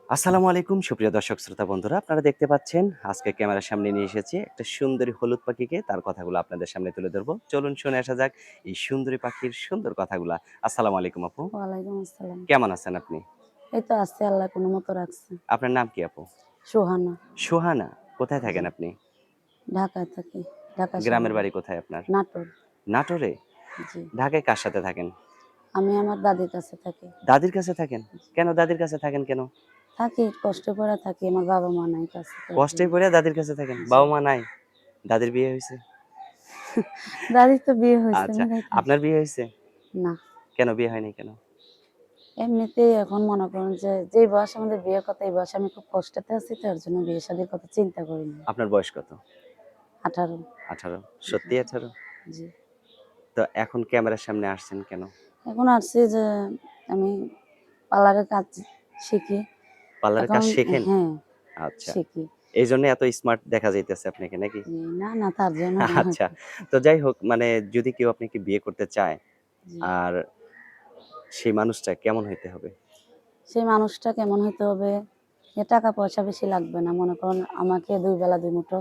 আসসালামু আলাইকুম সুপ্রিয় দর্শক শ্রোতা বন্ধুরা, আপনারা দেখতে পাচ্ছেন আজকে ক্যামেরার সামনে নিয়ে এসেছি একটা সুন্দরী হলুদ পাখিকে। তার কথাগুলো আপনাদের সামনে তুলে ধরবো। চলুন শুনে আসা যাক এই সুন্দরী পাখির সুন্দর কথাগুলা। আসসালামু আলাইকুম আপু। ওয়ালাইকুম আসসালাম। কেমন আছেন আপনি? এই তো আছি, আল্লাহ কোনো মতো রাখছে। আপনার নাম কি আপু? সুহানা। সোহানা। কোথায় জি, থাকেন আপনি? ঢাকায় থাকি। ঢাকা গ্রামের শহরে। বাড়ি কোথায় আপনার? নাটোর। নাটোরে? জি। ঢাকায় কার সাথে থাকেন? আমি আমার দাদির কাছে থাকি। দাদির কাছে থাকেন? কেন দাদির কাছে থাকেন কেন? থাকি, কষ্ট করে থাকি। আমার বাবা-মা নাই কাছে তার কষ্টে জন্য। পইড়া দাদির কাছে থাকেন? জি। বাবা-মা নাই? দাদির বিয়ে হইছে? দাদির তো বিয়ে হইছে, আচ্ছা, বিধায় থাকি। আপনার বিয়ে হইছে? না, কেন বিয়ে হয়নি কেন? এমনিতেই এখন মনে করেন যে, যেই বয়সে আমাদের বিয়ের কথা, এই বয়সে আমি খুব কষ্টেতে আছি, তার জন্য বিয়ে-শাদীর কথা চিন্তা করিনি। আপনার বয়স কত? 18। 18? জি, সত্যিই 18? জি। তো এখন ক্যামেরার সামনে আসছেন কেন? এখন আসছি যে আমি পার্লারের কাজ শিখি। পার্লারের এখন কাজ শেখেন? হ্যাঁ, আচ্ছা। শিখি। এইজন্যই এত স্মার্ট দেখা যাইতেছে আপনাকে নাকি? জি, না, না, তার জন্য না আচ্ছা। আরকি। তো যাই হোক মানে যদি কেউ আপনাকে বিয়ে করতে চায়, জি। আর সেই মানুষটা কেমন হইতে হবে? সেই মানুষটা কেমন হইতে হবে, যে টাকা পয়সা বেশি লাগবে না। মনে করেন আমাকে ২ বেলা ২ মুঠো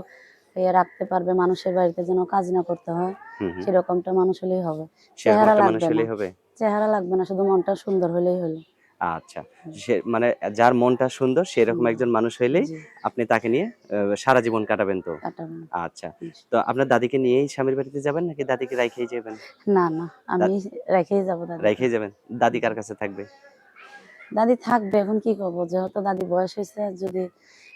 খেয়ে রাখতে পারবে, মানুষের বাড়িতে যেন কাজ না করতে হয়, হুম, হুম। সেরকমটা মানুষ হলেই হবে। সেরকম চেহারা একটা মানুষ লাগবে না। হলেই হবে? চেহারা লাগবে না, শুধু মনটা সুন্দর হলেই হলো। আচ্ছা। হুম, সে মানে যার মনটা সুন্দর সেরকম সুন্দর। একজন মানুষ হইলেই জি, আপনি তাকে নিয়ে সারা জীবন কাটাবেন তো? কাটাবেন। আচ্ছা। জি। তো আপনার দাদিকে নিয়েই স্বামীর বাড়িতে যাবেন নাকি দাদিকে রাইখাই যাবেন? না, না, দা আমি রেখেই যাবো দাদিকে। রাইখাই যাবেন? দাদি জি। কার কাছে থাকবে? দাদি থাকবে, এখন কি করব? যেহেতু দাদি বয়স হইছে, যদি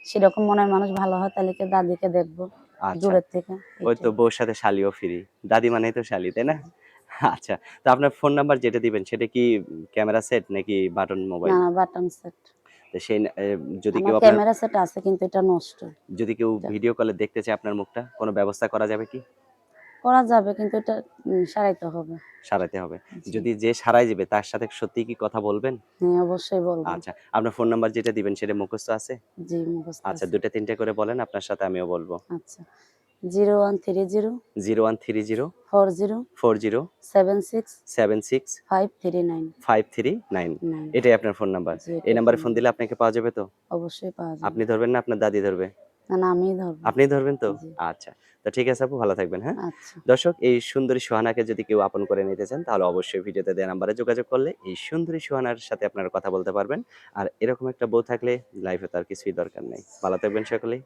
সেরকম মনের মানুষ ভালো হয় তাহলে কি দাদিকে দেখবো আচ্ছা। দূরের থেকে, ওই তো এটাই। বউর সাথে শালিও ফ্রি। দাদি মানেই তো শালি, তাই না? আচ্ছা। তো আপনার ফোন নাম্বার যেটা দিবেন সেটা কি ক্যামেরা সেট নাকি বাটন না, মোবাইল? না, বাটন সেট। তো সেই যদি আমার কেউ আপনার ক্যামেরা সেট আছে কিন্তু এটা নষ্ট। যদি কেউ এটা ভিডিও কলে দেখতে চায় আপনার মুখটা, কোনো ব্যবস্থা করা যাবে কি? করা যাবে কিন্তু এটা সারাইতে হবে। সারাইতে হবে। জি। যদি যে সারাই যাবে তার সাথে সত্যিই কি কথা বলবেন? হ্যাঁ, অবশ্যই বলব। আচ্ছা। আপনার ফোন নাম্বার যেটা দিবেন সেটা মুখস্থ আছে? জি, মুখস্থ আচ্ছা আছে। ২ টা ৩ টা করে বলেন আপনার সাথে আমিও বলব। আচ্ছা। 0130 0130 40 40 76 76 539 539 9। এটাই আপনার ফোন নাম্বার। জি, এই এটাই ফোন নাম্বারে ফোন নাম্বার। দিলে আপনাকে পাওয়া যাবে তো? অবশ্যই পাওয়া যাবে। আপনি ধরবেন না আপনার দাদি ধরবে? না, না, আমিই ধরব। আপনিই ধরবেন তো? জি। আচ্ছা। তো ঠিক আছে আপু ভালো থাকবেন, হ্যাঁ? আচ্ছা। দর্শক এই সুন্দরী সুহানাকে যদি কেউ আপন করে নিতে চান তাহলে অবশ্যই ভিডিওতে দেয়া নাম্বারে যোগাযোগ করলে এই সুন্দরী সুহানার সাথে আপনারা কথা বলতে পারবেন। আর এরকম একটা বউ থাকলে লাইফে তো আর কিছুই দরকার নাই। ভালো থাকবেন সকলেই।